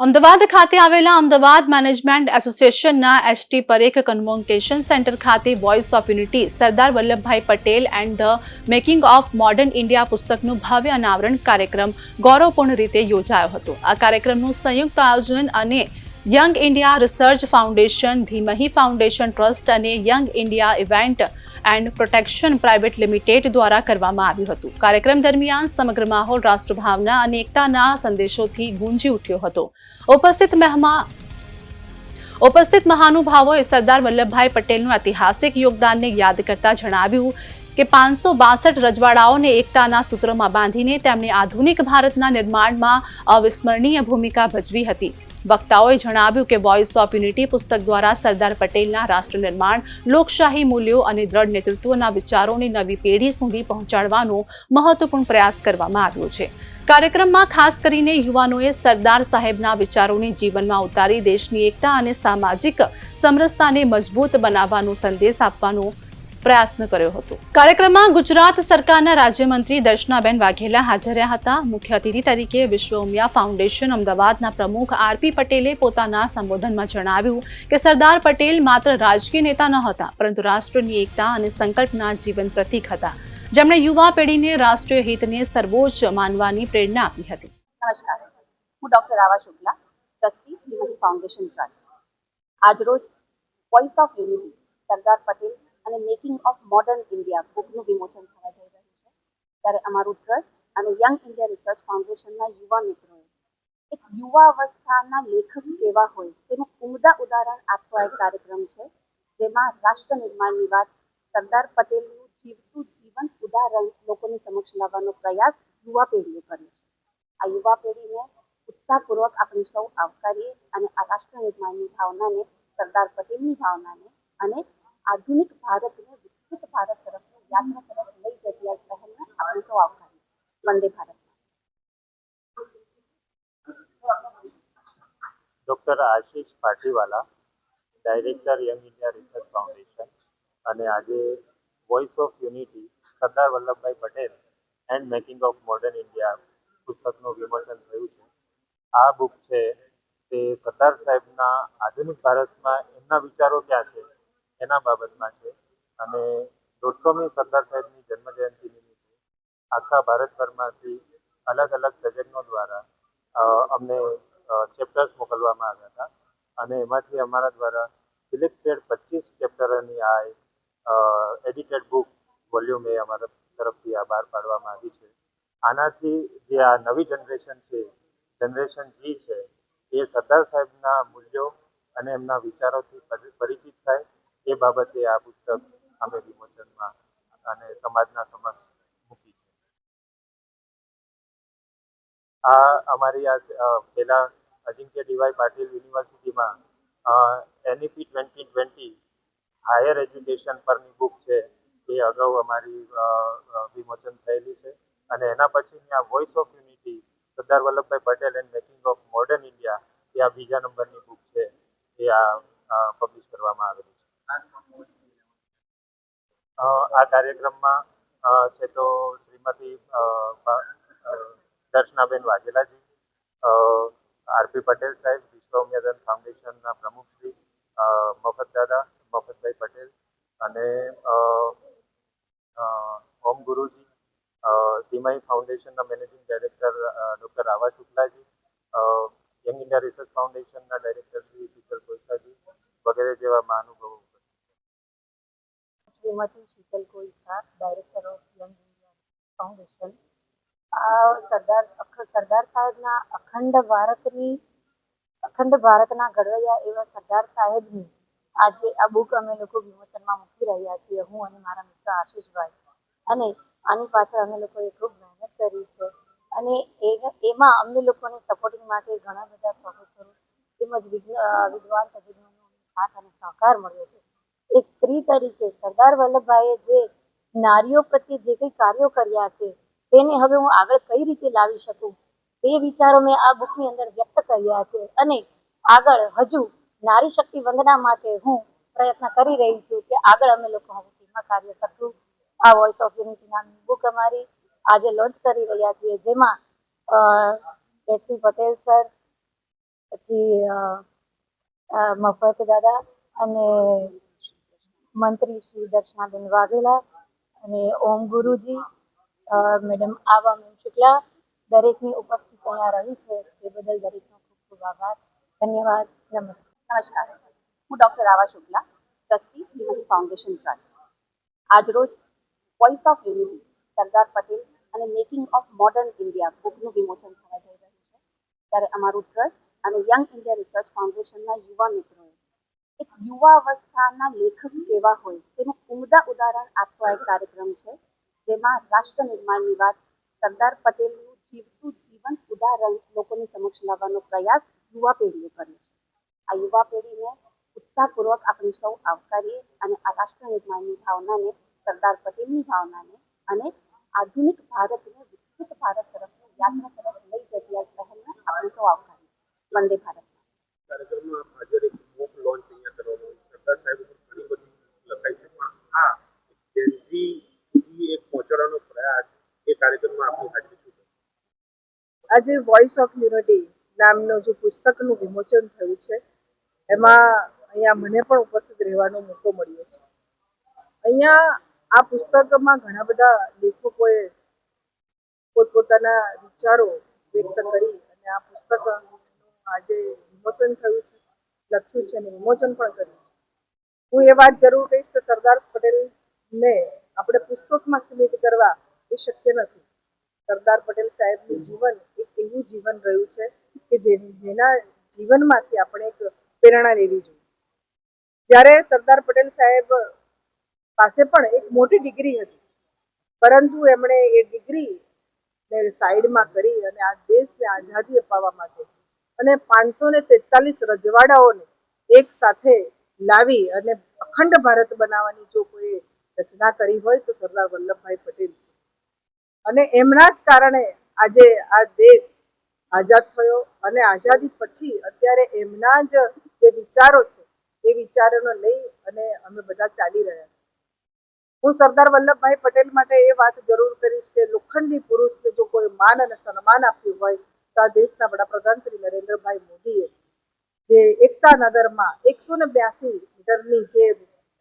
અમદાવાદ ખાતે આવેલા અમદાવાદ મેનેજમેન્ટ એસોસિએશનના એસટી પરેખ કન્વોકેશન સેન્ટર ખાતે voice of unity Sardar Vallabhbhai Patel and the making of modern India પુસ્તકનું ભવ્ય અનાવરણ કાર્યક્રમ ગૌરવપૂર્ણ રીતે યોજાયો હતો। આ કાર્યક્રમનું સંયુક્ત આયોજન અને young India research foundation, ધીમહી foundation trust અને young India event and protection private limited દ્વારા કરવામાં આવ્યું હતું। કાર્યક્રમ દરમિયાન સમગ્ર માહોલ રાષ્ટ્રભાવના અને એકતાના સંદેશોથી ગુંજી ઉઠ્યો હતો। ઉપસ્થિત મહાનુભાવોએ સરદાર વલ્લભભાઈ પટેલનું ઐતિહાસિક યોગદાનને યાદ કરતા જણાવ્યું કે 562 રજવાડાઓને એકતાના સૂત્રમાં બાંધીને તેમણે આધુનિક ભારતના નિર્માણમાં અવિસ્મરણીય ભૂમિકા ભજવી હતી। વક્તાઓએ જણાવ્યું કે વોઇસ ઓફ યુનિટી પુસ્તક દ્વારા સરદાર પટેલના રાષ્ટ્ર નિર્માણ, લોકશાહી મૂલ્યો અને દ્રઢ નેતૃત્વના વિચારોને નવી પેઢી સુધી પહોંચાડવાનો મહત્વપૂર્ણ પ્રયાસ કરવામાં આવ્યો છે। કાર્યક્રમમાં ખાસ કરીને યુવાનોએ સરદાર સાહેબના વિચારોને જીવનમાં ઉતારી દેશની એકતા અને સામાજિક સમરસતાને મજબૂત બનાવવાનો સંદેશ આપવાનો પ્રયત્ન કર્યો હતો। કાર્યક્રમમાં ગુજરાત સરકારના રાજ્યમંત્રી દર્શનાબેન વાઘેલા હાજર રહ્યા હતા। મુખ્ય અતિથિ તરીકે વિશ્વ ઉમિયા ફાઉન્ડેશન અમદાવાદના પ્રમુખ આરપી પટેલે પોતાના સંબોધનમાં જણાવ્યું કે સરદાર પટેલ માત્ર રાજકીય નેતા ન હતા, પરંતુ રાષ્ટ્રની એકતા અને સંકલ્પના જીવન પ્રતીક હતા, જેમણે યુવા પેઢીને રાષ્ટ્રીય હિતને સર્વોચ્ચ માનવાની પ્રેરણા આપી હતી। નમસ્કાર, હું ડોક્ટર આવા શુક્લા, ટ્રસ્ટી ધીમહી ફાઉન્ડેશન ટ્રસ્ટ। આજરોજ voice of unity Sardar Patel અને મેકિંગ ઓફ મોડર્ન ઇન્ડિયા બુકનું વિમોચન થવા જઈ રહ્યું છે, ત્યારે અમારું ટ્રસ્ટ અને યંગ ઇન્ડિયા રિસર્ચ ફાઉન્ડેશનના યુવા મિત્રોએ એક યુવા અવસ્થાના લેખક કેવા હોય તેનું ઉમદા ઉદાહરણ આપતો આ એક કાર્યક્રમ છે, જેમાં રાષ્ટ્ર નિર્માણની વાત સરદાર પટેલનું જીવતું જીવંત ઉદાહરણ લોકોની સમક્ષ લાવવાનો પ્રયાસ યુવા પેઢીએ કર્યો છે। આ યુવા પેઢીને ઉત્સાહપૂર્વક આપણે સૌ આવકારીએ અને આ રાષ્ટ્ર નિર્માણની ભાવનાને, સરદાર પટેલની ભાવનાને અને આધુનિક ભારતને વિકસિત ભારત તરફની યાત્રા તરફ લઈ જતી આ પહેલને આપણે સૌ આવકારીએ। વંદે Bharat. Doctor Ashish Patiwala, director young India research foundation, અને આજે voice of unity Sardar Vallabhbhai Patel and making of modern India પુસ્તકનું વિમોચન થયું છે। આ બુક છે તે સરદાર સાહેબના આધુનિક ભારતમાં એમના વિચારો ક્યાં છે એના બાબતમાં છે, અને 150મી સરદાર સાહેબની જન્મજયંતિ નિમિત્તે આખા ભારતભરમાંથી અલગ અલગ તજજ્ઞો દ્વારા અમને ચેપ્ટર્સ મોકલવામાં આવ્યા હતા, અને એમાંથી અમારા દ્વારા સિલેક્ટેડ 25 ચેપ્ટરોની આ એક એડિટેડ બુક વોલ્યુમ એ અમારા તરફથી આ બહાર પાડવામાં આવી છે। આનાથી જે આ નવી જનરેશન છે, જનરેશન જી છે, એ સરદાર સાહેબના મૂલ્યો અને એમના વિચારોથી પરિચિત થાય એ બાબતે આ પુસ્તક અમે વિમોચનમાં અને સમાજના સમક્ષ મૂકી છે। આ અમારી આ પહેલા અજિંક્ય ડીવાય પાટીલ યુનિવર્સિટીમાં NEP 2020 હાયર એજ્યુકેશન પરની બુક છે એ અગાઉ અમારી વિમોચન થયેલી છે, અને એના પછીની આ voice of unity Sardar Vallabhbhai Patel and making of modern India એ આ બીજા નંબરની બુક છે એ આ પબ્લિશ કરવામાં આવેલી છે। આ કાર્યક્રમમાં છે તો શ્રીમતી દર્શનાબેન વાઘેલાજી, આરપી પટેલ સાહેબ, વિશ્વ ઉમિયાધન ફાઉન્ડેશનના પ્રમુખ શ્રી મફતભાઈ પટેલ, અને ઓમ ગુરુજી, ધીમહી ફાઉન્ડેશનના managing director doctor Ava Shuklaji, young India research ફાઉન્ડેશનના ડાયરેક્ટર શ્રી શીતલ કોઈસાજી વગેરે જેવા મહાનુભાવો ઉપસ્થિત છે। Shrimati Sheetal Koisa, director of young India foundation. Sardar સાહેબના અખંડ ભારતના ઘડવૈયા એવા સરદાર સાહેબની આજે આ બુક અમે લોકો વિમોચનમાં મૂકી રહ્યા છીએ, હું અને મારા મિત્ર આશીષભાઈ, અને આની પાછળ અમે લોકોએ ખૂબ મહેનત કરી છે, અને એમાં અમને લોકોને સપોર્ટિંગ માટે ઘણા બધા પ્રોફેસરો તેમજ વિદ્વાન તજજ્ઞોનો સાથ અને સહકાર મળ્યો છે। એક સ્ત્રી તરીકે સરદાર વલ્લભભાઈએ જે નારીઓ પ્રત્યે જે કંઈ કાર્યો કર્યા છે તેને હવે હું આગળ કઈ રીતે લાવી શકું તે વિચારો મેં આ બુકની અંદર વ્યક્ત કર્યા છે, અને આગળ હજુ નારી શક્તિ વંદના માટે હું પ્રયત્ન કરી રહી છું કે આગળ અમે લોકો હવે તેમાં કાર્ય કરશું। આ વોઇસ ઓફ યુનિટી નામની બુક અમારી આજે લોન્ચ કરી રહ્યા છીએ, જેમાં એસપી પટેલ સર, પછી મફત દાદા અને મંત્રી શ્રી દર્શનાબેન વાઘેલા અને ઓમ ગુરુજી, મેડમ આવા મેમ શુક્લા, દરેકની ઉપસ્થિત અહીંયા રહી છે એ બદલ દરેકનો ખૂબ ખૂબ આભાર. ધન્યવાદ. નમસ્કાર. નમસ્કાર, હું doctor Ava Shukla, trustee Shrimati foundation trust. આજરોજ voice of unity Sardar Patel અને મેકિંગ ઓફ મોડર્ન ઇન્ડિયા બુકનું વિમોચન થવા જઈ રહ્યું છે, ત્યારે અમારું ટ્રસ્ટ અને યંગ ઇન્ડિયા રિસર્ચ ફાઉન્ડેશનના યુવા મિત્રોએ એક યુવા અવસ્થાના લેખક કેવા હોય તેનું ઉમદા ઉદાહરણ આપતો આ એક કાર્યક્રમ છે, જેમાં રાષ્ટ્ર નિર્માણની વાત સરદાર પટેલનું જીવતું જીવંત ઉદાહરણ લોકોની સમક્ષ લાવવાનો પ્રયાસ યુવા પેઢીએ કર્યો છે. આ યુવા પેઢીને ઉત્સાહપૂર્વક આપણે સૌ આવકારીએ અને આ રાષ્ટ્ર નિર્માણની ભાવનાને, સરદાર પટેલની ભાવનાને અને આધુનિક ભારતને વિકસિત ભારત તરફની યાત્રા તરફ લઈ જતી આ પહેલને આપણે સૌ આવકારીએ. વંદે ભારત. કાર્યક્રમમાં હાજર એક બુક લોન્ચ અહીંયા કરવામાં આવી. સરદાર સાહેબ ઉપર ઘણી બધી લખાઈ છે, પણ આ જેનઝી સુધી એક પહોંચાડવાનો પ્રયાસ એ કાર્યક્રમમાં આપણી હાજરી શું છે? આજે વોઇસ ઓફ યુનિટી નામનું જે પુસ્તકનું વિમોચન થયું છે, એમાં અહીંયા મને પણ ઉપસ્થિત રહેવાનો મોકો મળ્યો છે. અહીંયા આ પુસ્તકમાં ઘણા બધા લેખકોએ પોતપોતાના વિચારો વ્યક્ત કરી અને આ પુસ્તક આજે વિમોચન થયું છે, લખ્યું છે અને વિમોચન પણ કર્યું છે. હું એ વાત જરૂર કહીશ કે સરદાર પટેલને આપણે પુસ્તકમાં સીમિત કરવા એ શક્ય નથી. સરદાર પટેલ સાહેબનું જીવન એક એવું જીવન રહ્યું છે કે જેના જીવનમાંથી આપણે એક પ્રેરણા લેવી જોઈએ. જ્યારે સરદાર પટેલ સાહેબ પાસે પણ એક મોટી ડિગ્રી હતી, પરંતુ એમણે એ ડિગ્રી સાઈડમાં કરી અને આ દેશને આઝાદી અપાવવા માટે અને 543 રજવાડાઓને એક સાથે લાવી અને અખંડ ભારત બનાવવાની જો કોઈ રચના કરી હોય તો સરદાર વલ્લભભાઈ પટેલ છે. અને એમના જ કારણે આજે આ દેશ આઝાદ થયો અને આઝાદી પછી અત્યારે એમના જ જે વિચારો છે એ વિચારોને લઈ અને અમે બધા ચાલી રહ્યા છીએ. હું સરદાર વલ્લભભાઈ પટેલ માટે એ વાત જરૂર કરીશ કે લોખંડી પુરુષને જો કોઈ માન અને સન્માન આપ્યું હોય તો આ દેશના વડાપ્રધાન શ્રી નરેન્દ્રભાઈ મોદીએ જે એકતા નગરમાં 182 મીટરની જે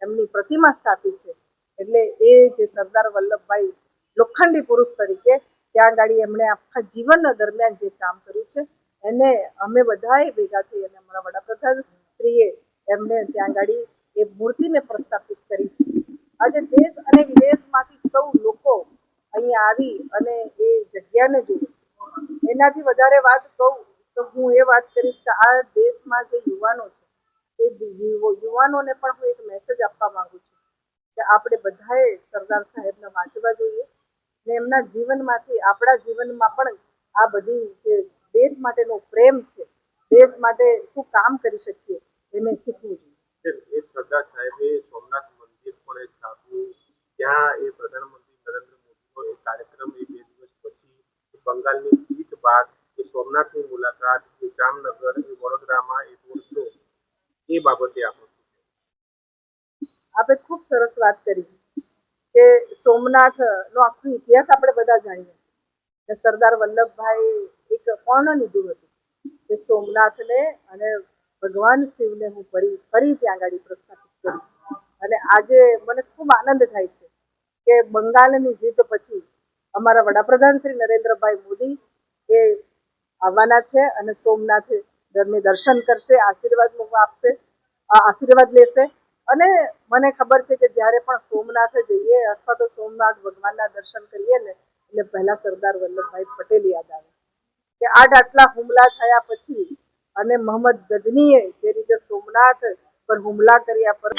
એમની પ્રતિમા સ્થાપી છે, એટલે એ જે સરદાર વલ્લભભાઈ લોખંડી પુરુષ તરીકે ત્યાં ગાડી એમણે આખા જીવન દરમિયાન જે કામ કર્યું છે એને અમે બધાએ ભેગા થઈ અને અમારા વડાપ્રધાન શ્રીએ એમને ત્યાં ગાડી એ મૂર્તિને પ્રસ્થાપિત કરી છે. આજે દેશ અને વિદેશમાંથી સૌ લોકો અહીંયા આવી અને એ જગ્યાને જોવે. એનાથી વધારે વાત કહું તો હું એ વાત કરીશ કે આ દેશમાં જે યુવાનો છે એ યુવાનોને પણ હું એક મેસેજ આપવા માંગુ છું કે આપણે બધાએ સરદાર સાહેબને વાંચવા જોઈએ ને એમના જીવનમાંથી આપણા જીવનમાં પણ આ બધી જે દેશ માટેનો પ્રેમ છે, દેશ માટે શું કામ કરી શકીએ એને શીખવું જોઈએ. એક સરદાર સાહેબે સોમનાથ મંદિર પણ એક સ્થાપ્યું, ત્યાં એ પ્રધાનમંત્રી નરેન્દ્ર મોદીનો એક કાર્યક્રમ એ 2 દિવસ પછી બંગાળની જીત બાદ એ સોમનાથની મુલાકાત, એ જામનગર, એ વડોદરામાં એ રોડ શો, એ બાબતે આપણું આપણે ખૂબ સરસ વાત કરી કે સોમનાથનો આખો ઇતિહાસ આપણે બધા જાણીએ કે સરદાર વલ્લભભાઈ એક પણ લીધું હતું કે સોમનાથને અને ભગવાન શિવને હું ફરી ત્યાં આગળ પ્રસ્થાપિત કરી. અને આજે મને ખૂબ આનંદ થાય છે કે બંગાળની જીત પછી અમારા વડાપ્રધાન શ્રી નરેન્દ્રભાઈ મોદી એ આવવાના છે અને સોમનાથ દર્શન કરશે, આશીર્વાદ લેશે. અને મને ખબર છે કે જ્યારે પણ સોમનાથ જઈએ અથવા તો સોમનાથ ભગવાનના દર્શન કરીએ ને એટલે પહેલા સરદાર વલ્લભભાઈ પટેલ યાદ આવે કે આટલા હુમલા થયા પછી અને મોહમ્મદ ગજનીએ જે રીતે સોમનાથ પર હુમલા કર્યા પર